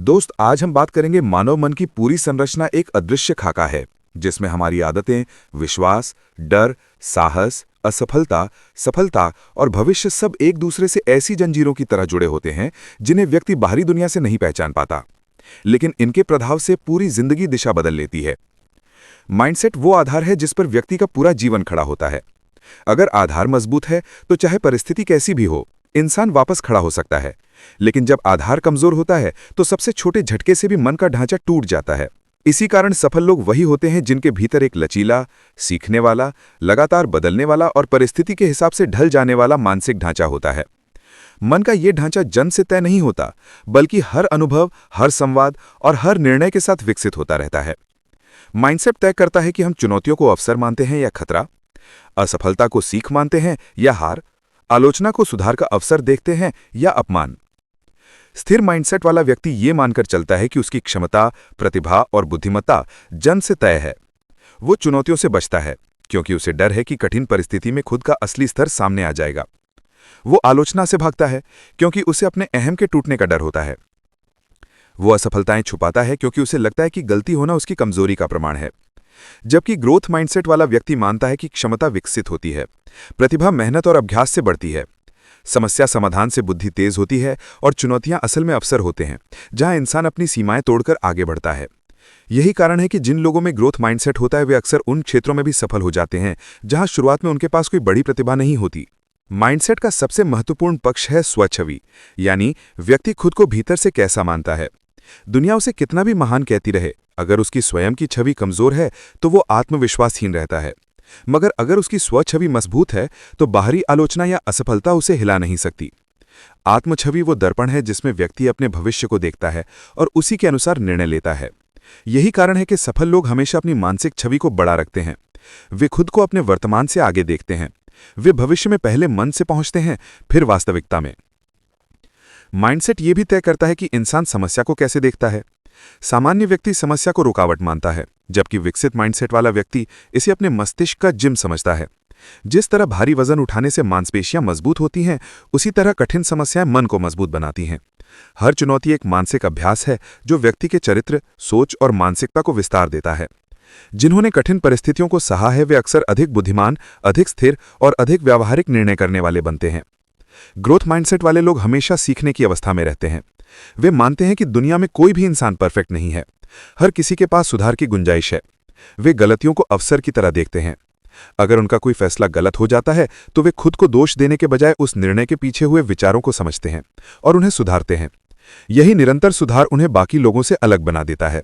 दोस्त, आज हम बात करेंगे मानव मन की पूरी संरचना एक अदृश्य खाका है जिसमें हमारी आदतें, विश्वास, डर, साहस, असफलता, सफलता और भविष्य सब एक दूसरे से ऐसी जंजीरों की तरह जुड़े होते हैं जिन्हें व्यक्ति बाहरी दुनिया से नहीं पहचान पाता, लेकिन इनके प्रभाव से पूरी जिंदगी दिशा बदल लेती है। माइंडसेट वो आधार है जिस पर व्यक्ति का पूरा जीवन खड़ा होता है। अगर आधार मजबूत है तो चाहे परिस्थिति कैसी भी हो, इंसान वापस खड़ा हो सकता है। लेकिन जब आधार कमजोर होता है तो सबसे छोटे झटके से भी मन का ढांचा टूट जाता है। इसी कारण सफल लोग वही होते हैं जिनके भीतर एक लचीला, सीखने वाला, लगातार बदलने वाला और परिस्थिति के हिसाब से ढल जाने वाला मानसिक ढांचा होता है। मन का ये ढांचा जन्म से तय नहीं होता, बल्कि हर अनुभव, हर संवाद और हर निर्णय के साथ विकसित होता रहता है। माइंडसेट तय करता है कि हम चुनौतियों को अवसर मानते हैं या खतरा, असफलता को सीख मानते हैं या हार, आलोचना को सुधार का अवसर देखते हैं या अपमान। स्थिर माइंडसेट वाला व्यक्ति ये मानकर चलता है कि उसकी क्षमता, प्रतिभा और बुद्धिमत्ता जन्म से तय है। वो चुनौतियों से बचता है क्योंकि उसे डर है कि कठिन परिस्थिति में खुद का असली स्तर सामने आ जाएगा। वो आलोचना से भागता है क्योंकि उसे अपने अहम के टूटने का डर होता है। वो असफलताएं छुपाता है क्योंकि उसे लगता है कि गलती होना उसकी कमजोरी का प्रमाण है। जबकि ग्रोथ माइंडसेट वाला व्यक्ति मानता है कि क्षमता विकसित होती है, प्रतिभा मेहनत और अभ्यास से बढ़ती है, समस्या समाधान से बुद्धि तेज होती है और चुनौतियां असल में अवसर होते हैं जहां इंसान अपनी सीमाएं तोड़कर आगे बढ़ता है। यही कारण है कि जिन लोगों में ग्रोथ माइंडसेट होता है वे अक्सर उन क्षेत्रों में भी सफल हो जाते हैं जहां शुरुआत में उनके पास कोई बड़ी प्रतिभा नहीं होती। माइंडसेट का सबसे महत्वपूर्ण पक्ष है स्वछवि, यानी व्यक्ति खुद को भीतर से कैसा मानता है। दुनिया उसे कितना भी महान कहती रहे, अगर उसकी स्वयं की छवि कमजोर है तो वो आत्मविश्वासहीन रहता है। मगर अगर उसकी स्वछवि मजबूत है तो बाहरी आलोचना या असफलता उसे हिला नहीं सकती। आत्मछवि वो दर्पण है जिसमें व्यक्ति अपने भविष्य को देखता है और उसी के अनुसार निर्णय लेता है। यही कारण है कि सफल लोग हमेशा अपनी मानसिक छवि को बड़ा रखते हैं। वे खुद को अपने वर्तमान से आगे देखते हैं। वे भविष्य में पहले मन से पहुंचते हैं, फिर वास्तविकता में। माइंडसेट ये भी तय करता है कि इंसान समस्या को कैसे देखता है। सामान्य व्यक्ति समस्या को रुकावट मानता है, जबकि विकसित माइंडसेट वाला व्यक्ति इसे अपने मस्तिष्क का जिम समझता है। जिस तरह भारी वजन उठाने से मांसपेशियां मजबूत होती हैं, उसी तरह कठिन समस्याएं मन को मजबूत बनाती हैं। हर चुनौती एक मानसिक अभ्यास है जो व्यक्ति के चरित्र, सोच और मानसिकता को विस्तार देता है। जिन्होंने कठिन परिस्थितियों को सहा है वे अक्सर अधिक बुद्धिमान, अधिक स्थिर और अधिक व्यावहारिक निर्णय करने वाले बनते हैं। ग्रोथ माइंडसेट वाले लोग हमेशा सीखने की अवस्था में रहते हैं। वे मानते हैं कि दुनिया में कोई भी इंसान परफेक्ट नहीं है, हर किसी के पास सुधार की गुंजाइश है। वे गलतियों को अवसर की तरह देखते हैं। अगर उनका कोई फैसला गलत हो जाता है तो वे खुद को दोष देने के बजाय उस निर्णय के पीछे हुए विचारों को समझते हैं और उन्हें सुधारते हैं। यही निरंतर सुधार उन्हें बाकी लोगों से अलग बना देता है।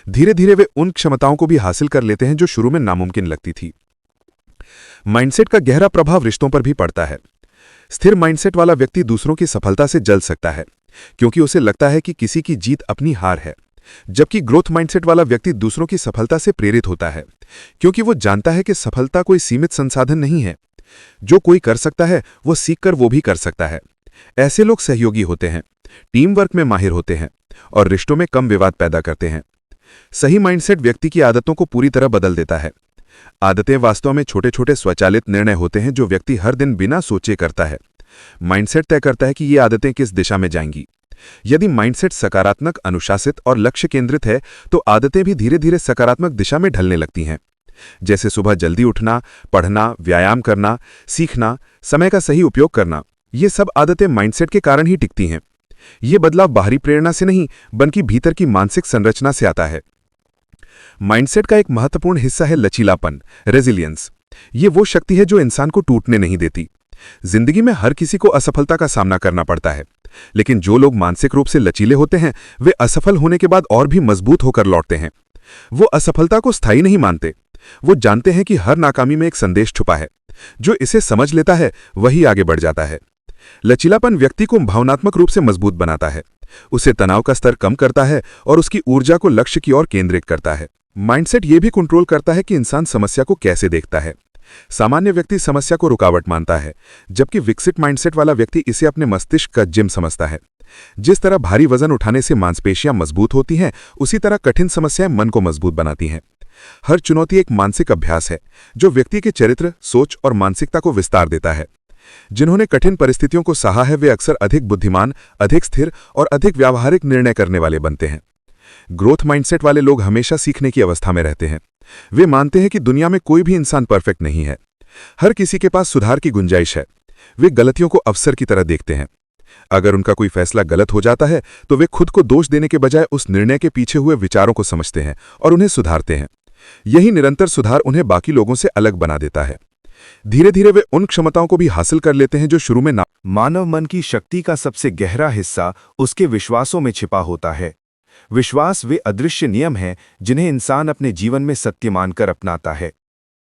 धीरे धीरे वे उन क्षमताओं को भी हासिल कर लेते हैं जो शुरू में नामुमकिन लगती थी। माइंडसेट का गहरा प्रभाव रिश्तों पर भी पड़ता है। स्थिर माइंडसेट वाला व्यक्ति दूसरों की सफलता से जल सकता है क्योंकि उसे लगता है कि किसी की जीत अपनी हार है, जबकि ग्रोथ माइंडसेट वाला व्यक्ति दूसरों की सफलता से प्रेरित होता है क्योंकि वो जानता है कि सफलता कोई सीमित संसाधन नहीं है। जो कोई कर सकता है वो सीखकर वो भी कर सकता है। ऐसे लोग सहयोगी होते हैं, टीम वर्क में माहिर होते हैं और रिश्तों में कम विवाद पैदा करते हैं। सही माइंडसेट व्यक्ति की आदतों को पूरी तरह बदल देता है। आदतें वास्तव में छोटे छोटे स्वचालित निर्णय होते हैं जो व्यक्ति हर दिन बिना सोचे करता है। माइंडसेट तय करता है कि ये आदतें किस दिशा में जाएंगी। यदि माइंडसेट सकारात्मक, अनुशासित और लक्ष्य केंद्रित है तो आदतें भी धीरे धीरे सकारात्मक दिशा में ढलने लगती हैं। जैसे सुबह जल्दी उठना, पढ़ना, व्यायाम करना, सीखना, समय का सही उपयोग करना, ये सब आदतें माइंडसेट के कारण ही टिकती हैं। ये बदलाव बाहरी प्रेरणा से नहीं बल्कि भीतर की मानसिक संरचना से आता है। माइंडसेट का एक महत्वपूर्ण हिस्सा है लचीलापन, रेजिलियंस। ये वो शक्ति है जो इंसान को टूटने नहीं देती। जिंदगी में हर किसी को असफलता का सामना करना पड़ता है, लेकिन जो लोग मानसिक रूप से लचीले होते हैं वे असफल होने के बाद और भी मजबूत होकर लौटते हैं। वो असफलता को स्थायी नहीं मानते। वो जानते हैं कि हर नाकामी में एक संदेश छुपा है। जो इसे समझ लेता है वही आगे बढ़ जाता है। लचीलापन व्यक्ति को भावनात्मक रूप से मजबूत बनाता है, उसे तनाव का स्तर कम करता है और उसकी ऊर्जा को लक्ष्य की ओर केंद्रित करता है। माइंडसेट ये भी कंट्रोल करता है कि इंसान समस्या को कैसे देखता है। सामान्य व्यक्ति समस्या को रुकावट मानता है, जबकि विकसित माइंडसेट वाला व्यक्ति इसे अपने मस्तिष्क का जिम समझता है। जिस तरह भारी वजन उठाने से मांसपेशियां मजबूत होती हैं, उसी तरह कठिन समस्याएं मन को मजबूत बनाती हैं। हर चुनौती एक मानसिक अभ्यास है जो व्यक्ति के चरित्र, सोच और मानसिकता को विस्तार देता है। जिन्होंने कठिन परिस्थितियों को सहा है वे अक्सर अधिक बुद्धिमान, अधिक स्थिर और अधिक व्यावहारिक निर्णय करने वाले बनते हैं। ग्रोथ माइंडसेट वाले लोग हमेशा सीखने की अवस्था में रहते हैं। वे मानते हैं कि दुनिया में कोई भी इंसान परफेक्ट नहीं है। हर किसी के पास सुधार की गुंजाइश है। वे गलतियों को अवसर की तरह देखते हैं। अगर उनका कोई फैसला गलत हो जाता है तो वे खुद को दोष देने के बजाय उस निर्णय के पीछे हुए विचारों को समझते हैं और उन्हें सुधारते हैं। यही निरंतर सुधार उन्हें बाकी लोगों से अलग बना देता है। धीरे धीरे वे उन क्षमताओं को भी हासिल कर लेते हैं जो शुरू में ना। मानव मन की शक्ति का सबसे गहरा हिस्सा उसके विश्वासों में छिपा होता है। विश्वास वे अदृश्य नियम हैं जिन्हें इंसान अपने जीवन में सत्य मानकर अपनाता है।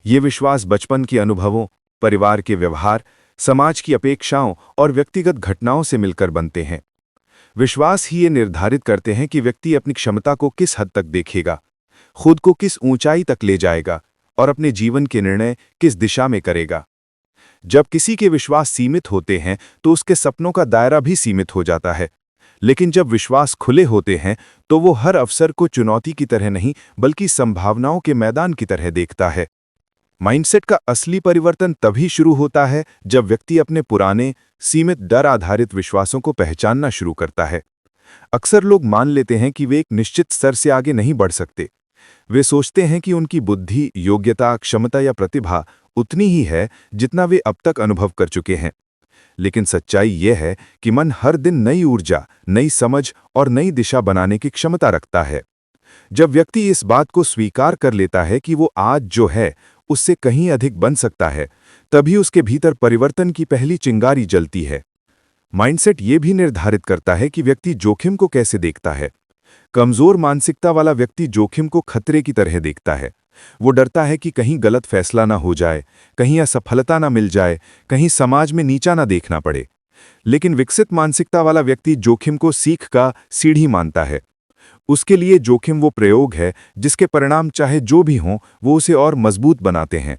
ये विश्वास बचपन के अनुभवों, परिवार के व्यवहार, समाज की अपेक्षाओं और व्यक्तिगत घटनाओं से मिलकर बनते हैं। विश्वास ही ये निर्धारित करते हैं कि व्यक्ति अपनी क्षमता को किस हद तक देखेगा, खुद को किस ऊंचाई तक ले जाएगा और अपने जीवन के निर्णय किस दिशा में करेगा। जब किसी के विश्वास सीमित होते हैं तो उसके सपनों का दायरा भी सीमित हो जाता है। लेकिन जब विश्वास खुले होते हैं तो वो हर अवसर को चुनौती की तरह नहीं बल्कि संभावनाओं के मैदान की तरह देखता है। माइंडसेट का असली परिवर्तन तभी शुरू होता है जब व्यक्ति अपने पुराने, सीमित डर आधारित विश्वासों को पहचानना शुरू करता है। अक्सर लोग मान लेते हैं कि वे एक निश्चित स्तर से आगे नहीं बढ़ सकते। वे सोचते हैं कि उनकी बुद्धि, योग्यता, क्षमता या प्रतिभा उतनी ही है जितना वे अब तक अनुभव कर चुके हैं। लेकिन सच्चाई यह है कि मन हर दिन नई ऊर्जा, नई समझ और नई दिशा बनाने की क्षमता रखता है। जब व्यक्ति इस बात को स्वीकार कर लेता है कि वो आज जो है उससे कहीं अधिक बन सकता है, तभी उसके भीतर परिवर्तन की पहली चिंगारी जलती है। माइंडसेट ये भी निर्धारित करता है कि व्यक्ति जोखिम को कैसे देखता है। कमजोर मानसिकता वाला व्यक्ति जोखिम को खतरे की तरह देखता है। वो डरता है कि कहीं गलत फैसला ना हो जाए, कहीं असफलता ना मिल जाए, कहीं समाज में नीचा ना देखना पड़े। लेकिन विकसित मानसिकता वाला व्यक्ति जोखिम को सीख का सीढ़ी मानता है। उसके लिए जोखिम वो प्रयोग है जिसके परिणाम चाहे जो भी हों वो उसे और मजबूत बनाते हैं।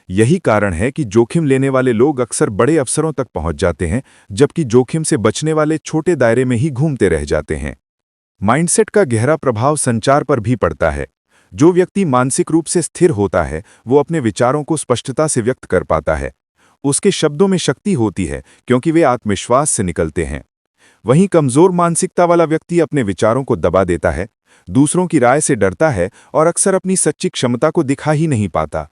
यही कारण है कि जोखिम लेने वाले लोग अक्सर बड़े अवसरों तक पहुंच जाते हैं, जबकि जोखिम से बचने वाले छोटे दायरे में ही घूमते रह जाते हैं। माइंडसेट का गहरा प्रभाव संचार पर भी पड़ता है। जो व्यक्ति मानसिक रूप से स्थिर होता है वो अपने विचारों को स्पष्टता से व्यक्त कर पाता है। उसके शब्दों में शक्ति होती है क्योंकि वे आत्मविश्वास से निकलते हैं। वहीं कमजोर मानसिकता वाला व्यक्ति अपने विचारों को दबा देता है, दूसरों की राय से डरता है और अक्सर अपनी सच्ची क्षमता को दिखा ही नहीं पाता।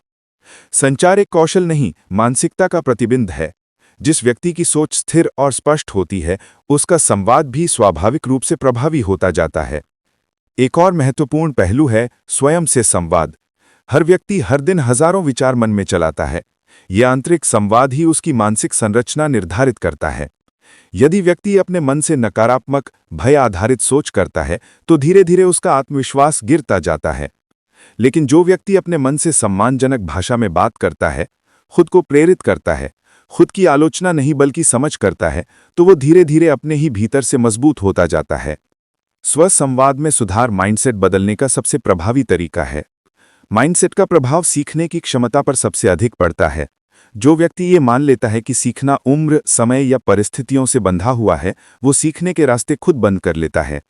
संचार एक कौशल नहीं, मानसिकता का प्रतिबिंब है। जिस व्यक्ति की सोच स्थिर और स्पष्ट होती है उसका संवाद भी स्वाभाविक रूप से प्रभावी होता जाता है। एक और महत्वपूर्ण पहलू है स्वयं से संवाद। हर व्यक्ति हर दिन हजारों विचार मन में चलाता है। यह आंतरिक संवाद ही उसकी मानसिक संरचना निर्धारित करता है। यदि व्यक्ति अपने मन से नकारात्मक, भय आधारित सोच करता है तो धीरे धीरे उसका आत्मविश्वास गिरता जाता है। लेकिन जो व्यक्ति अपने मन से सम्मानजनक भाषा में बात करता है, खुद को प्रेरित करता है, खुद की आलोचना नहीं बल्कि समझ करता है, तो वो धीरे धीरे अपने ही भीतर से मजबूत होता जाता है। स्वसंवाद में सुधार माइंडसेट बदलने का सबसे प्रभावी तरीका है। माइंडसेट का प्रभाव सीखने की क्षमता पर सबसे अधिक पड़ता है। जो व्यक्ति ये मान लेता है कि सीखना उम्र, समय या परिस्थितियों से बंधा हुआ है, वो सीखने के रास्ते खुद बंद कर लेता है।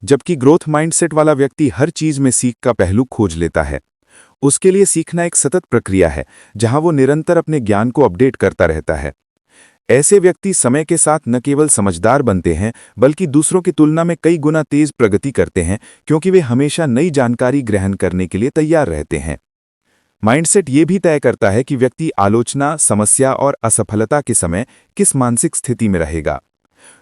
जबकि ग्रोथ माइंडसेट वाला व्यक्ति हर चीज में सीख का पहलू खोज लेता है। उसके लिए सीखना एक सतत प्रक्रिया है जहां वो निरंतर अपने ज्ञान को अपडेट करता रहता है। ऐसे व्यक्ति समय के साथ न केवल समझदार बनते हैं बल्कि दूसरों की तुलना में कई गुना तेज प्रगति करते हैं, क्योंकि वे हमेशा नई जानकारी ग्रहण करने के लिए तैयार रहते हैं। माइंडसेट ये भी तय करता है कि व्यक्ति आलोचना, समस्या और असफलता के समय किस मानसिक स्थिति में रहेगा।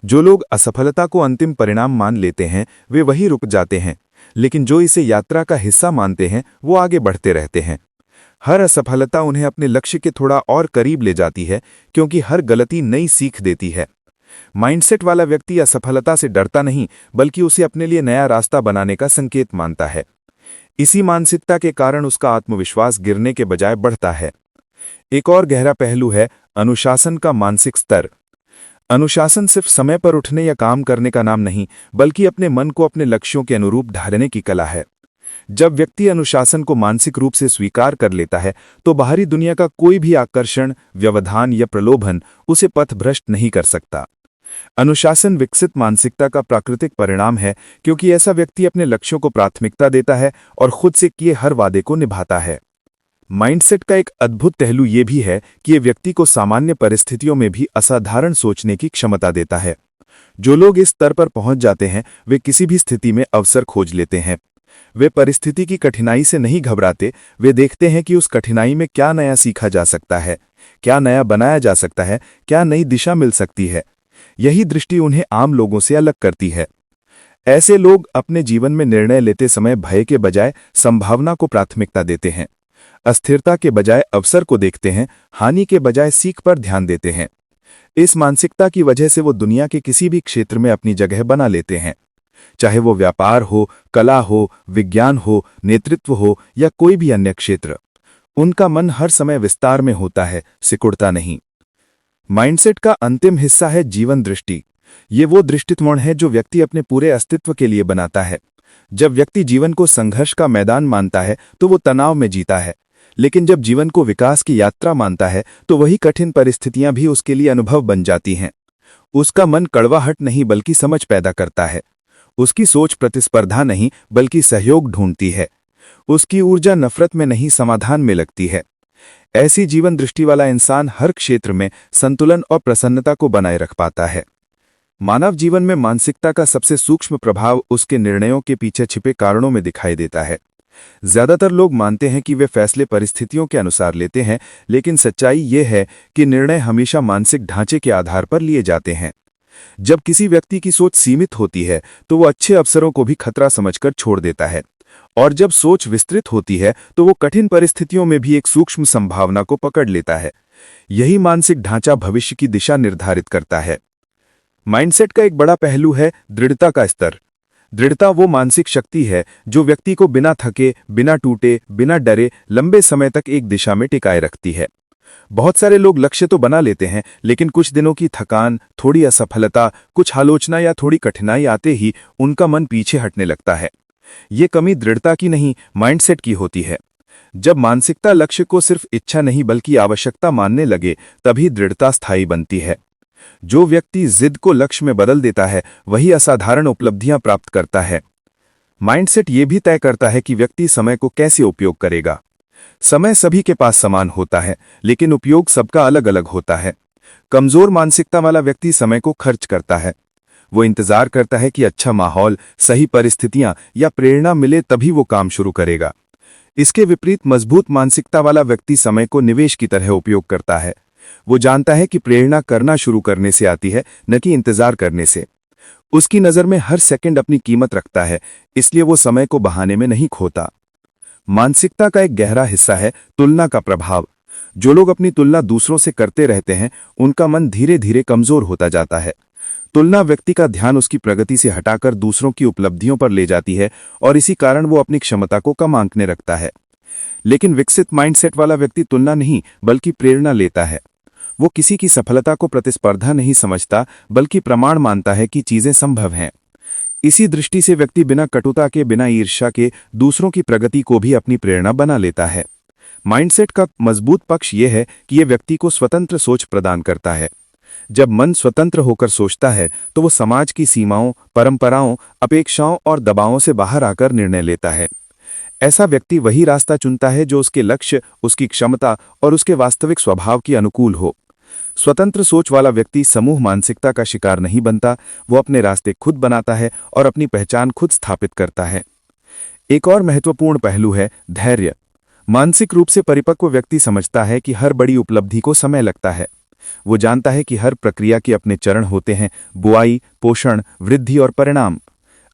जो लोग असफलता को अंतिम परिणाम मान लेते हैं वे वहीं रुक जाते हैं, लेकिन जो इसे यात्रा का हिस्सा मानते हैं वो आगे बढ़ते रहते हैं। हर असफलता उन्हें अपने लक्ष्य के थोड़ा और करीब ले जाती है, क्योंकि हर गलती नई सीख देती है। माइंडसेट वाला व्यक्ति असफलता से डरता नहीं बल्कि उसे अपने लिए नया रास्ता बनाने का संकेत मानता है। इसी मानसिकता के कारण उसका आत्मविश्वास गिरने के बजाय बढ़ता है। एक और गहरा पहलू है अनुशासन का मानसिक स्तर। अनुशासन सिर्फ समय पर उठने या काम करने का नाम नहीं, बल्कि अपने मन को अपने लक्ष्यों के अनुरूप ढालने की कला है। जब व्यक्ति अनुशासन को मानसिक रूप से स्वीकार कर लेता है तो बाहरी दुनिया का कोई भी आकर्षण, व्यवधान या प्रलोभन उसे पथभ्रष्ट नहीं कर सकता। अनुशासन विकसित मानसिकता का प्राकृतिक परिणाम है, क्योंकि ऐसा व्यक्ति अपने लक्ष्यों को प्राथमिकता देता है और खुद से किए हर वादे को निभाता है। माइंडसेट का एक अद्भुत पहलू ये भी है कि ये व्यक्ति को सामान्य परिस्थितियों में भी असाधारण सोचने की क्षमता देता है। जो लोग इस स्तर पर पहुंच जाते हैं वे किसी भी स्थिति में अवसर खोज लेते हैं। वे परिस्थिति की कठिनाई से नहीं घबराते, वे देखते हैं कि उस कठिनाई में क्या नया सीखा जा सकता है, क्या नया बनाया जा सकता है, क्या नई दिशा मिल सकती है। यही दृष्टि उन्हें आम लोगों से अलग करती है। ऐसे लोग अपने जीवन में निर्णय लेते समय भय के बजाय संभावना को प्राथमिकता देते हैं, अस्थिरता के बजाय अवसर को देखते हैं, हानि के बजाय सीख पर ध्यान देते हैं। इस मानसिकता की वजह से वो दुनिया के किसी भी क्षेत्र में अपनी जगह बना लेते हैं, चाहे वो व्यापार हो, कला हो, विज्ञान हो, नेतृत्व हो या कोई भी अन्य क्षेत्र। उनका मन हर समय विस्तार में होता है, सिकुड़ता नहीं। माइंडसेट का अंतिम हिस्सा है जीवन दृष्टि। ये वो दृष्टिकोण है जो व्यक्ति अपने पूरे अस्तित्व के लिए बनाता है। जब व्यक्ति जीवन को संघर्ष का मैदान मानता है तो वो तनाव में जीता है, लेकिन जब जीवन को विकास की यात्रा मानता है तो वही कठिन परिस्थितियां भी उसके लिए अनुभव बन जाती हैं। उसका मन कड़वाहट नहीं बल्कि समझ पैदा करता है। उसकी सोच प्रतिस्पर्धा नहीं बल्कि सहयोग ढूंढती है। उसकी ऊर्जा नफरत में नहीं समाधान में लगती है। ऐसी जीवन दृष्टि वाला इंसान हर क्षेत्र में संतुलन और प्रसन्नता को बनाए रख पाता है। मानव जीवन में मानसिकता का सबसे सूक्ष्म प्रभाव उसके निर्णयों के पीछे छिपे कारणों में दिखाई देता है। ज्यादातर लोग मानते हैं कि वे फैसले परिस्थितियों के अनुसार लेते हैं, लेकिन सच्चाई ये है कि निर्णय हमेशा मानसिक ढांचे के आधार पर लिए जाते हैं। जब किसी व्यक्ति की सोच सीमित होती है तो वो अच्छे अवसरों को भी खतरा समझकर छोड़ देता है, और जब सोच विस्तृत होती है तो वो कठिन परिस्थितियों में भी एक सूक्ष्म संभावना को पकड़ लेता है। यही मानसिक ढांचा भविष्य की दिशा निर्धारित करता है। माइंडसेट का एक बड़ा पहलू है दृढ़ता का स्तर। दृढ़ता वो मानसिक शक्ति है जो व्यक्ति को बिना थके, बिना टूटे, बिना डरे लंबे समय तक एक दिशा में टिकाए रखती है। बहुत सारे लोग लक्ष्य तो बना लेते हैं, लेकिन कुछ दिनों की थकान, थोड़ी असफलता, कुछ आलोचना या थोड़ी कठिनाई आते ही उनका मन पीछे हटने लगता है। ये कमी दृढ़ता की नहीं, माइंडसेट की होती है। जब मानसिकता लक्ष्य को सिर्फ इच्छा नहीं बल्कि आवश्यकता मानने लगे, तभी दृढ़ता स्थायी बनती है। जो व्यक्ति जिद को लक्ष्य में बदल देता है वही असाधारण उपलब्धियां प्राप्त करता है। माइंडसेट ये भी तय करता है कि व्यक्ति समय को कैसे उपयोग करेगा। समय सभी के पास समान होता है, लेकिन उपयोग सबका अलग अलग होता है। कमजोर मानसिकता वाला व्यक्ति समय को खर्च करता है। वो इंतजार करता है कि अच्छा माहौल, सही परिस्थितियां या प्रेरणा मिले तभी वो काम शुरू करेगा। इसके विपरीत मजबूत मानसिकता वाला व्यक्ति समय को निवेश की तरह उपयोग करता है। वो जानता है कि प्रेरणा करना शुरू करने से आती है, न कि इंतजार करने से। उसकी नजर में हर सेकंड अपनी कीमत रखता है, इसलिए वो समय को बहाने में नहीं खोता। मानसिकता का एक गहरा हिस्सा है तुलना का प्रभाव। जो लोग अपनी तुलना दूसरों से करते रहते हैं, उनका मन धीरे धीरे कमजोर होता जाता है। तुलना व्यक्ति का ध्यान उसकी प्रगति से हटाकर दूसरों की उपलब्धियों पर ले जाती है, और इसी कारण वो अपनी क्षमता को कम आंकने रखता है। लेकिन विकसित माइंडसेट वाला व्यक्ति तुलना नहीं बल्कि प्रेरणा लेता है। वो किसी की सफलता को प्रतिस्पर्धा नहीं समझता बल्कि प्रमाण मानता है कि चीजें संभव हैं। इसी दृष्टि से व्यक्ति बिना कटुता के, बिना ईर्ष्या के दूसरों की प्रगति को भी अपनी प्रेरणा बना लेता है। माइंडसेट का मजबूत पक्ष यह है कि यह व्यक्ति को स्वतंत्र सोच प्रदान करता है। जब मन स्वतंत्र होकर सोचता है तो वो समाज की सीमाओं, परंपराओं, अपेक्षाओं और दबावों से बाहर आकर निर्णय लेता है। ऐसा व्यक्ति वही रास्ता चुनता है जो उसके लक्ष्य, उसकी क्षमता और उसके वास्तविक स्वभाव के अनुकूल हो। स्वतंत्र सोच वाला व्यक्ति समूह मानसिकता का शिकार नहीं बनता, वो अपने रास्ते खुद बनाता है और अपनी पहचान खुद स्थापित करता है। एक और महत्वपूर्ण पहलू है धैर्य। मानसिक रूप से परिपक्व व्यक्ति समझता है कि हर बड़ी उपलब्धि को समय लगता है। वो जानता है कि हर प्रक्रिया के अपने चरण होते हैं, बुआई, पोषण, वृद्धि और परिणाम।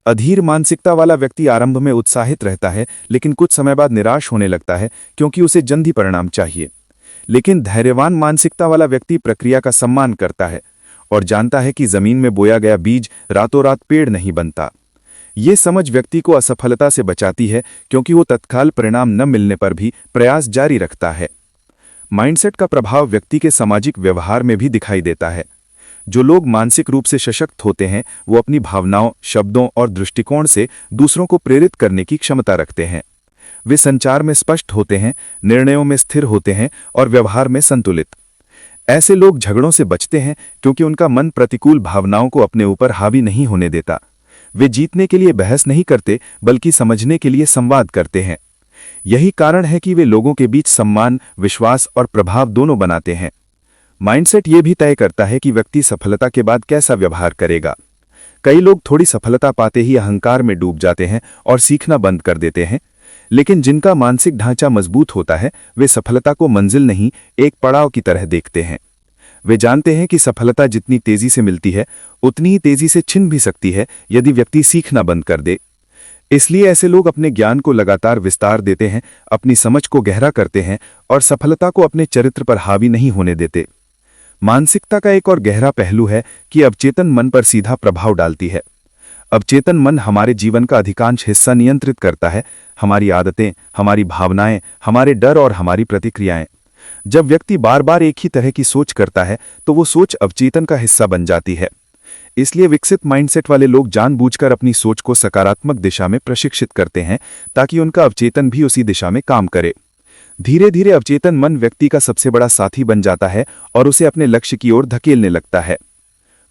अधीर मानसिकता वाला व्यक्ति आरंभ में उत्साहित रहता है, लेकिन कुछ समय बाद निराश होने लगता है क्योंकि उसे जल्दी परिणाम चाहिए। लेकिन धैर्यवान मानसिकता वाला व्यक्ति प्रक्रिया का सम्मान करता है और जानता है कि जमीन में बोया गया बीज रातों रात पेड़ नहीं बनता। ये समझ व्यक्ति को असफलता से बचाती है क्योंकि वो तत्काल परिणाम न मिलने पर भी प्रयास जारी रखता है। माइंडसेट का प्रभाव व्यक्ति के सामाजिक व्यवहार में भी दिखाई देता है। जो लोग मानसिक रूप से सशक्त होते हैं वो अपनी भावनाओं, शब्दों और दृष्टिकोण से दूसरों को प्रेरित करने की क्षमता रखते हैं। वे संचार में स्पष्ट होते हैं, निर्णयों में स्थिर होते हैं और व्यवहार में संतुलित। ऐसे लोग झगड़ों से बचते हैं क्योंकि उनका मन प्रतिकूल भावनाओं को अपने ऊपर हावी नहीं होने देता। वे जीतने के लिए बहस नहीं करते बल्कि समझने के लिए संवाद करते हैं। यही कारण है कि वे लोगों के बीच सम्मान, विश्वास और प्रभाव दोनों बनाते हैं। माइंडसेट ये भी तय करता है कि व्यक्ति सफलता के बाद कैसा व्यवहार करेगा। कई लोग थोड़ी सफलता पाते ही अहंकार में डूब जाते हैं और सीखना बंद कर देते हैं, लेकिन जिनका मानसिक ढांचा मजबूत होता है वे सफलता को मंजिल नहीं, एक पड़ाव की तरह देखते हैं। वे जानते हैं कि सफलता जितनी तेजी से मिलती है उतनी ही तेजी से छिन भी सकती है यदि व्यक्ति सीखना बंद कर दे। इसलिए ऐसे लोग अपने ज्ञान को लगातार विस्तार देते हैं, अपनी समझ को गहरा करते हैं और सफलता को अपने चरित्र पर हावी नहीं होने देते। मानसिकता का एक और गहरा पहलू है कि अवचेतन मन पर सीधा प्रभाव डालती है। अवचेतन मन हमारे जीवन का अधिकांश हिस्सा नियंत्रित करता है, हमारी आदतें, हमारी भावनाएं, हमारे डर और हमारी प्रतिक्रियाएं। जब व्यक्ति बार बार एक ही तरह की सोच करता है तो वो सोच अवचेतन का हिस्सा बन जाती है। इसलिए विकसित माइंडसेट वाले लोग जानबूझकर अपनी सोच को सकारात्मक दिशा में प्रशिक्षित करते हैं ताकि उनका अवचेतन भी उसी दिशा में काम करे। धीरे धीरे अवचेतन मन व्यक्ति का सबसे बड़ा साथी बन जाता है और उसे अपने लक्ष्य की ओर धकेलने लगता है।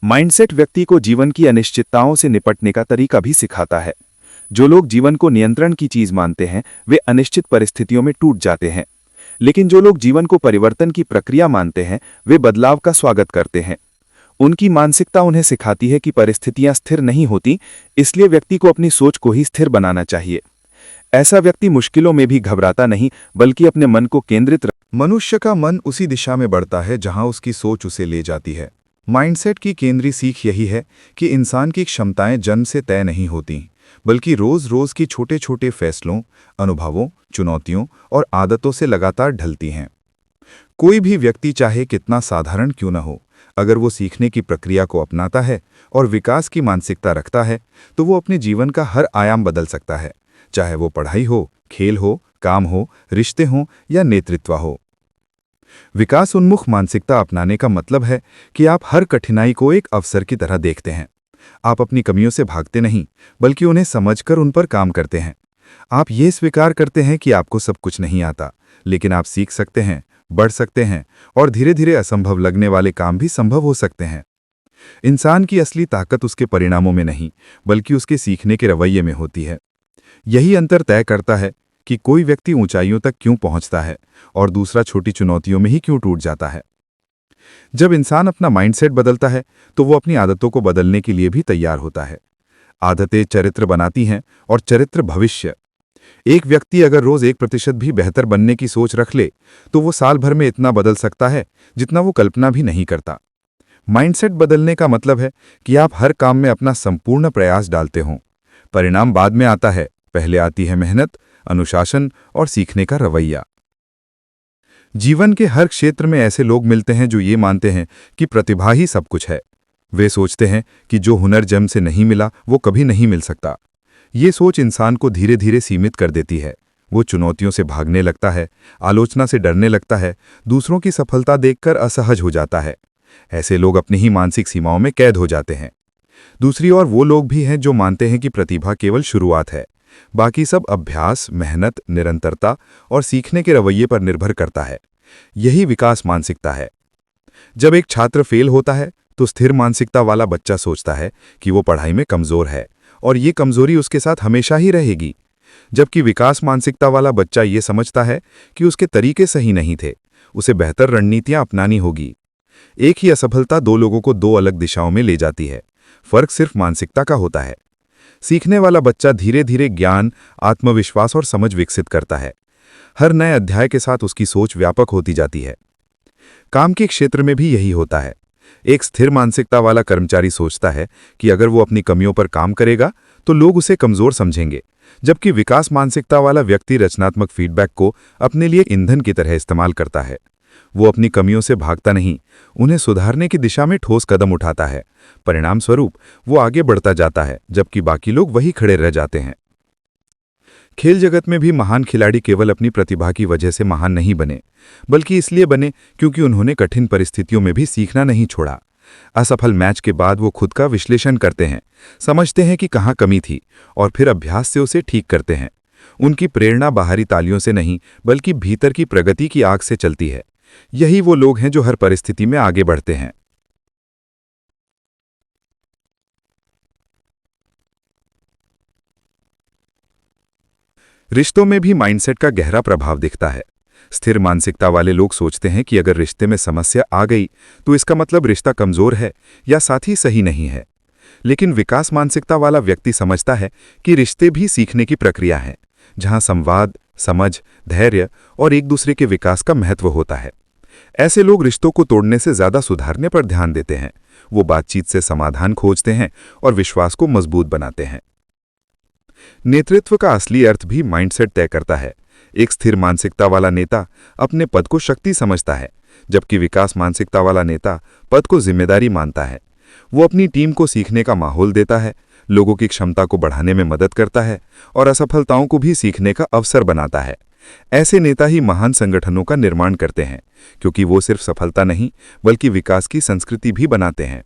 माइंडसेट व्यक्ति को जीवन की अनिश्चितताओं से निपटने का तरीका भी सिखाता है। जो लोग जीवन को नियंत्रण की चीज मानते हैं वे अनिश्चित परिस्थितियों में टूट जाते हैं, लेकिन जो लोग जीवन को परिवर्तन की प्रक्रिया मानते हैं वे बदलाव का स्वागत करते हैं। उनकी मानसिकता उन्हें सिखाती है कि परिस्थितियां स्थिर नहीं होती, इसलिए व्यक्ति को अपनी सोच को ही स्थिर बनाना चाहिए। ऐसा व्यक्ति मुश्किलों में भी घबराता नहीं बल्कि अपने मन को केंद्रित मनुष्य का मन उसी दिशा में बढ़ता है जहां उसकी सोच उसे ले जाती है। माइंडसेट की केंद्रीय सीख यही है कि इंसान की क्षमताएं जन्म से तय नहीं होती, बल्कि रोज-रोज की छोटे-छोटे फैसलों, अनुभवों, चुनौतियों और आदतों से लगातार ढलती हैं। कोई भी व्यक्ति चाहे कितना साधारण क्यों न हो, अगर वो सीखने की प्रक्रिया को अपनाता है और विकास की मानसिकता रखता है, तो वो अपने जीवन का हर आयाम बदल सकता है, चाहे वो पढ़ाई हो, खेल हो, काम हो, रिश्ते हों या नेतृत्व हो। विकास उन्मुख मानसिकता अपनाने का मतलब है कि आप हर कठिनाई को एक अवसर की तरह देखते हैं। आप अपनी कमियों से भागते नहीं, बल्कि उन्हें समझकर उन पर काम करते हैं। आप ये स्वीकार करते हैं कि आपको सब कुछ नहीं आता, लेकिन आप सीख सकते हैं, बढ़ सकते हैं और धीरे धीरे असंभव लगने वाले काम भी संभव हो सकते हैं। इंसान की असली ताकत उसके परिणामों में नहीं, बल्कि उसके सीखने के रवैये में होती है। यही अंतर तय करता है कि कोई व्यक्ति ऊंचाइयों तक क्यों पहुंचता है और दूसरा छोटी चुनौतियों में ही क्यों टूट जाता है। जब इंसान अपना माइंडसेट बदलता है तो वो अपनी आदतों को बदलने के लिए भी तैयार होता है। आदतें चरित्र बनाती हैं और चरित्र भविष्य। एक व्यक्ति अगर रोज 1% भी बेहतर बनने की सोच रख ले तो वो साल भर में इतना बदल सकता है जितना वो कल्पना भी नहीं करता। माइंडसेट बदलने का मतलब है कि आप हर काम में अपना संपूर्ण प्रयास डालते हों। परिणाम बाद में आता है, पहले आती है मेहनत, अनुशासन और सीखने का रवैया। जीवन के हर क्षेत्र में ऐसे लोग मिलते हैं जो ये मानते हैं कि प्रतिभा ही सब कुछ है। वे सोचते हैं कि जो हुनर जन्म से नहीं मिला वो कभी नहीं मिल सकता। ये सोच इंसान को धीरे धीरे सीमित कर देती है। वो चुनौतियों से भागने लगता है, आलोचना से डरने लगता है, दूसरों की सफलता देखकर असहज हो जाता है। ऐसे लोग अपनी ही मानसिक सीमाओं में कैद हो जाते हैं। दूसरी ओर वो लोग भी हैं जो मानते हैं कि प्रतिभा केवल शुरुआत है, बाकी सब अभ्यास, मेहनत, निरंतरता और सीखने के रवैये पर निर्भर करता है। यही विकास मानसिकता है। जब एक छात्र फेल होता है तो स्थिर मानसिकता वाला बच्चा सोचता है कि वो पढ़ाई में कमजोर है और ये कमजोरी उसके साथ हमेशा ही रहेगी, जबकि विकास मानसिकता वाला बच्चा ये समझता है कि उसके तरीके सही नहीं थे, उसे बेहतर रणनीतियां अपनानी होगी। एक ही असफलता दो लोगों को दो अलग दिशाओं में ले जाती है। फर्क सिर्फ मानसिकता का होता है। सीखने वाला बच्चा धीरे धीरे ज्ञान, आत्मविश्वास और समझ विकसित करता है। हर नए अध्याय के साथ उसकी सोच व्यापक होती जाती है। काम के क्षेत्र में भी यही होता है। एक स्थिर मानसिकता वाला कर्मचारी सोचता है कि अगर वो अपनी कमियों पर काम करेगा तो लोग उसे कमजोर समझेंगे, जबकि विकास मानसिकता वाला व्यक्ति रचनात्मक फीडबैक को अपने लिए ईंधन की तरह इस्तेमाल करता है। वो अपनी कमियों से भागता नहीं, उन्हें सुधारने की दिशा में ठोस कदम उठाता है। परिणाम स्वरूप वो आगे बढ़ता जाता है, जबकि बाकी लोग वही खड़े रह जाते हैं। खेल जगत में भी महान खिलाड़ी केवल अपनी प्रतिभा की वजह से महान नहीं बने, बल्कि इसलिए बने क्योंकि उन्होंने कठिन परिस्थितियों में भी सीखना नहीं छोड़ा। असफल मैच के बाद वो खुद का विश्लेषण करते हैं, समझते हैं कि कहाँ कमी थी और फिर अभ्यास से उसे ठीक करते हैं। उनकी प्रेरणा बाहरी तालियों से नहीं, बल्कि भीतर की प्रगति की आग से चलती है। यही वो लोग हैं जो हर परिस्थिति में आगे बढ़ते हैं। रिश्तों में भी माइंडसेट का गहरा प्रभाव दिखता है। स्थिर मानसिकता वाले लोग सोचते हैं कि अगर रिश्ते में समस्या आ गई तो इसका मतलब रिश्ता कमजोर है या साथी सही नहीं है। लेकिन विकास मानसिकता वाला व्यक्ति समझता है कि रिश्ते भी सीखने की प्रक्रिया है, जहां संवाद, समझ, धैर्य और एक दूसरे के विकास का महत्व होता है। ऐसे लोग रिश्तों को तोड़ने से ज्यादा सुधारने पर ध्यान देते हैं। वो बातचीत से समाधान खोजते हैं और विश्वास को मजबूत बनाते हैं। नेतृत्व का असली अर्थ भी माइंडसेट तय करता है। एक स्थिर मानसिकता वाला नेता अपने पद को शक्ति समझता है, जबकि विकास मानसिकता वाला नेता पद को जिम्मेदारी मानता है। वो अपनी टीम को सीखने का माहौल देता है, लोगों की क्षमता को बढ़ाने में मदद करता है और असफलताओं को भी सीखने का अवसर बनाता है। ऐसे नेता ही महान संगठनों का निर्माण करते हैं, क्योंकि वो सिर्फ सफलता नहीं बल्कि विकास की संस्कृति भी बनाते हैं।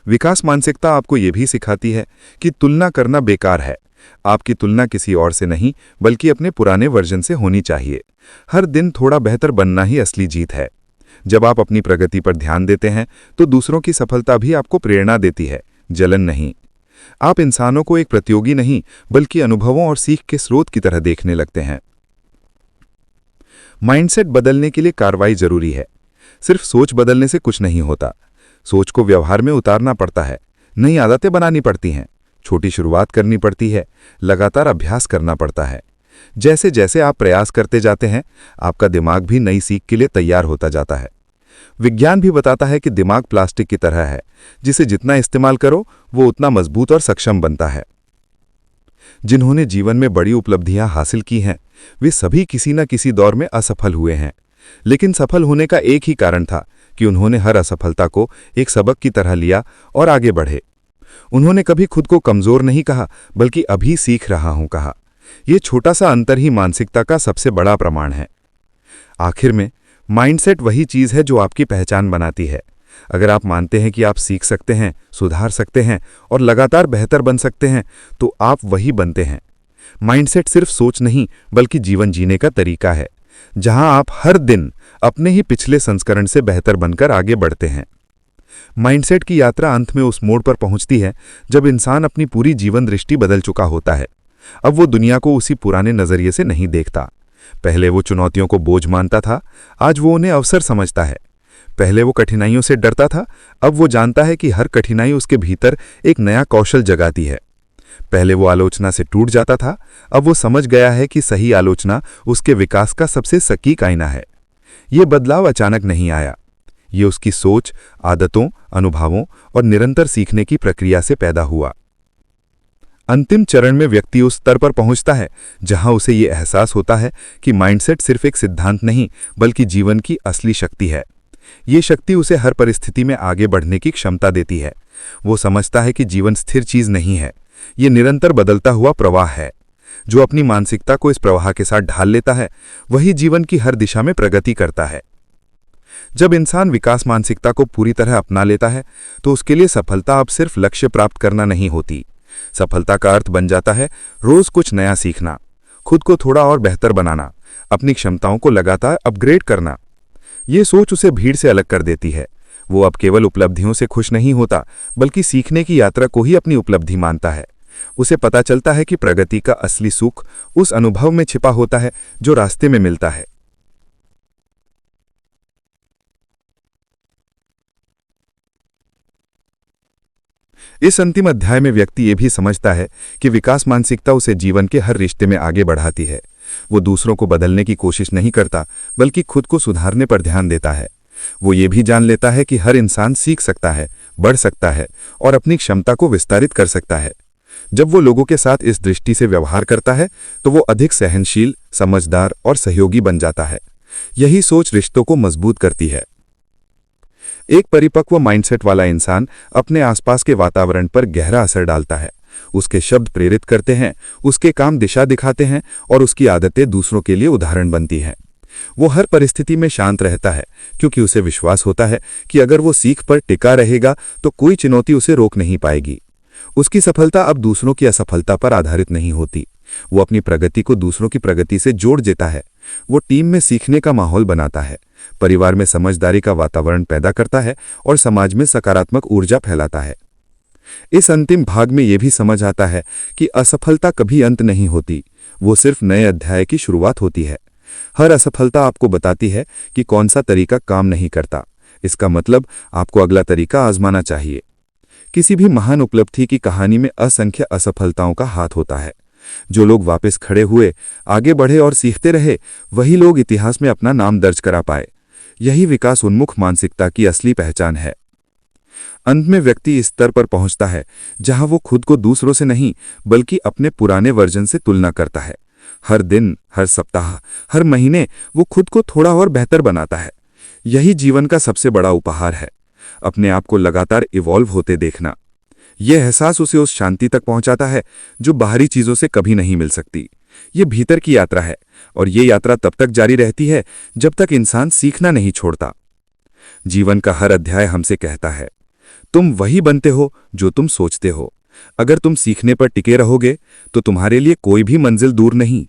विकास मानसिकता आपको ये भी सिखाती है कि तुलना करना बेकार है। आपकी तुलना किसी और से नहीं बल्कि अपने पुराने वर्जन से होनी चाहिए। हर दिन थोड़ा बेहतर बनना ही असली जीत है। जब आप अपनी प्रगति पर ध्यान देते हैं तो दूसरों की सफलता भी आपको प्रेरणा देती है, जलन नहीं। आप इंसानों को एक प्रतियोगी नहीं बल्कि अनुभवों और सीख के स्रोत की तरह देखने लगते हैं। माइंडसेट बदलने के लिए कार्रवाई जरूरी है। सिर्फ सोच बदलने से कुछ नहीं होता। सोच को व्यवहार में उतारना पड़ता है, नई आदतें बनानी पड़ती हैं, छोटी शुरुआत करनी पड़ती है, लगातार अभ्यास करना पड़ता है। जैसे जैसे आप प्रयास करते जाते हैं, आपका दिमाग भी नई सीख के लिए तैयार होता जाता है। विज्ञान भी बताता है कि दिमाग प्लास्टिक की तरह है, जिसे जितना इस्तेमाल करो वो उतना मजबूत और सक्षम बनता है। जिन्होंने जीवन में बड़ी उपलब्धियां हासिल की हैं, वे सभी किसी न किसी दौर में असफल हुए हैं। लेकिन सफल होने का एक ही कारण था कि उन्होंने हर असफलता को एक सबक की तरह लिया और आगे बढ़े। उन्होंने कभी खुद को कमजोर नहीं कहा बल्कि अभी सीख रहा हूं कहा। यह छोटा सा अंतर ही मानसिकता का सबसे बड़ा प्रमाण है। आखिर में माइंडसेट वही चीज है जो आपकी पहचान बनाती है। अगर आप मानते हैं कि आप सीख सकते हैं, सुधार सकते हैं और लगातार बेहतर बन सकते हैं, तो आप वही बनते हैं। माइंडसेट सिर्फ सोच नहीं बल्कि जीवन जीने का तरीका है, जहां आप हर दिन अपने ही पिछले संस्करण से बेहतर बनकर आगे बढ़ते हैं। माइंडसेट की यात्रा अंत में उस मोड़ पर पहुंचती है जब इंसान अपनी पूरी जीवन दृष्टि बदल चुका होता है। अब वो दुनिया को उसी पुराने नजरिए से नहीं देखता। पहले वो चुनौतियों को बोझ मानता था, आज वो उन्हें अवसर समझता है। पहले वो कठिनाइयों से डरता था, अब वो जानता है कि हर कठिनाई उसके भीतर एक नया कौशल जगाती है। पहले वो आलोचना से टूट जाता था, अब वो समझ गया है कि सही आलोचना उसके विकास का सबसे सटीक आईना है। ये बदलाव अचानक नहीं आया, ये उसकी सोच, आदतों, अनुभवों और निरंतर सीखने की प्रक्रिया से पैदा हुआ। अंतिम चरण में व्यक्ति उस स्तर पर पहुंचता है जहां उसे ये एहसास होता है कि माइंडसेट सिर्फ एक सिद्धांत नहीं बल्कि जीवन की असली शक्ति है। ये शक्ति उसे हर परिस्थिति में आगे बढ़ने की क्षमता देती है। वो समझता है कि जीवन स्थिर चीज नहीं है, ये निरंतर बदलता हुआ प्रवाह है। जो अपनी मानसिकता को इस प्रवाह के साथ ढाल लेता है, वही जीवन की हर दिशा में प्रगति करता है। जब इंसान विकास मानसिकता को पूरी तरह अपना लेता है, तो उसके लिए सफलता अब सिर्फ लक्ष्य प्राप्त करना नहीं होती। सफलता का अर्थ बन जाता है रोज कुछ नया सीखना, खुद को थोड़ा और बेहतर बनाना, अपनी क्षमताओं को लगातार अपग्रेड करना। ये सोच उसे भीड़ से अलग कर देती है। वो अब केवल उपलब्धियों से खुश नहीं होता बल्कि सीखने की यात्रा को ही अपनी उपलब्धि मानता है। उसे पता चलता है कि प्रगति का असली सुख उस अनुभव में छिपा होता है जो रास्ते में मिलता है। इस अंतिम अध्याय में व्यक्ति ये भी समझता है कि विकास मानसिकता उसे जीवन के हर रिश्ते में आगे बढ़ाती है। वो दूसरों को बदलने की कोशिश नहीं करता बल्कि खुद को सुधारने पर ध्यान देता है। वो ये भी जान लेता है कि हर इंसान सीख सकता है, बढ़ सकता है और अपनी क्षमता को विस्तारित कर सकता है। जब वो लोगों के साथ इस दृष्टि से व्यवहार करता है तो वो अधिक सहनशील, समझदार और सहयोगी बन जाता है। यही सोच रिश्तों को मजबूत करती है। एक परिपक्व माइंडसेट वाला इंसान अपने आसपास के वातावरण पर गहरा असर डालता है। उसके शब्द प्रेरित करते हैं, उसके काम दिशा दिखाते हैं और उसकी आदतें दूसरों के लिए उदाहरण बनती हैं। वो हर परिस्थिति में शांत रहता है क्योंकि उसे विश्वास होता है कि अगर वो सीख पर टिका रहेगा तो कोई चुनौती उसे रोक नहीं पाएगी। उसकी सफलता अब दूसरों की असफलता पर आधारित नहीं होती। वो अपनी प्रगति को दूसरों की प्रगति से जोड़ देता है। वो टीम में सीखने का माहौल बनाता है, परिवार में समझदारी का वातावरण पैदा करता है और समाज में सकारात्मक ऊर्जा फैलाता है। इस अंतिम भाग में यह भी समझ आता है कि असफलता कभी अंत नहीं होती, वो सिर्फ नए अध्याय की शुरुआत होती है। हर असफलता आपको बताती है कि कौन सा तरीका काम नहीं करता। इसका मतलब आपको अगला तरीका आजमाना चाहिए। किसी भी महान उपलब्धि की कहानी में असंख्य असफलताओं का हाथ होता है। जो लोग वापस खड़े हुए, आगे बढ़े और सीखते रहे, वही लोग इतिहास में अपना नाम दर्ज करा पाए। यही विकास उन्मुख मानसिकता की असली पहचान है। अंत में व्यक्ति इस स्तर पर पहुंचता है जहां वो खुद को दूसरों से नहीं बल्कि अपने पुराने वर्जन से तुलना करता है। हर दिन, हर सप्ताह, हर महीने वो खुद को थोड़ा और बेहतर बनाता है। यही जीवन का सबसे बड़ा उपहार है, अपने आप को लगातार इवॉल्व होते देखना। यह एहसास उसे उस शांति तक पहुंचाता है जो बाहरी चीजों से कभी नहीं मिल सकती। ये भीतर की यात्रा है और ये यात्रा तब तक जारी रहती है जब तक इंसान सीखना नहीं छोड़ता। जीवन का हर अध्याय हमसे कहता है, तुम वही बनते हो जो तुम सोचते हो। अगर तुम सीखने पर टिके रहोगे तो तुम्हारे लिए कोई भी मंजिल दूर नहीं।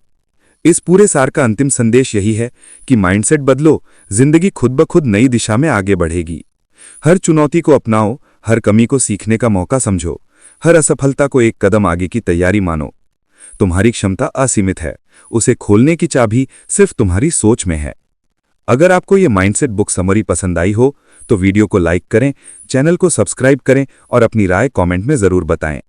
इस पूरे सार का अंतिम संदेश यही है कि माइंडसेट बदलो, जिंदगी खुद ब खुद नई दिशा में आगे बढ़ेगी। हर चुनौती को अपनाओ, हर कमी को सीखने का मौका समझो, हर असफलता को एक कदम आगे की तैयारी मानो। तुम्हारी क्षमता असीमित है, उसे खोलने की चाबी सिर्फ तुम्हारी सोच में है। अगर आपको ये माइंडसेट बुक समरी पसंद आई हो तो वीडियो को लाइक करें, चैनल को सब्सक्राइब करें और अपनी राय कमेंट में जरूर बताएं।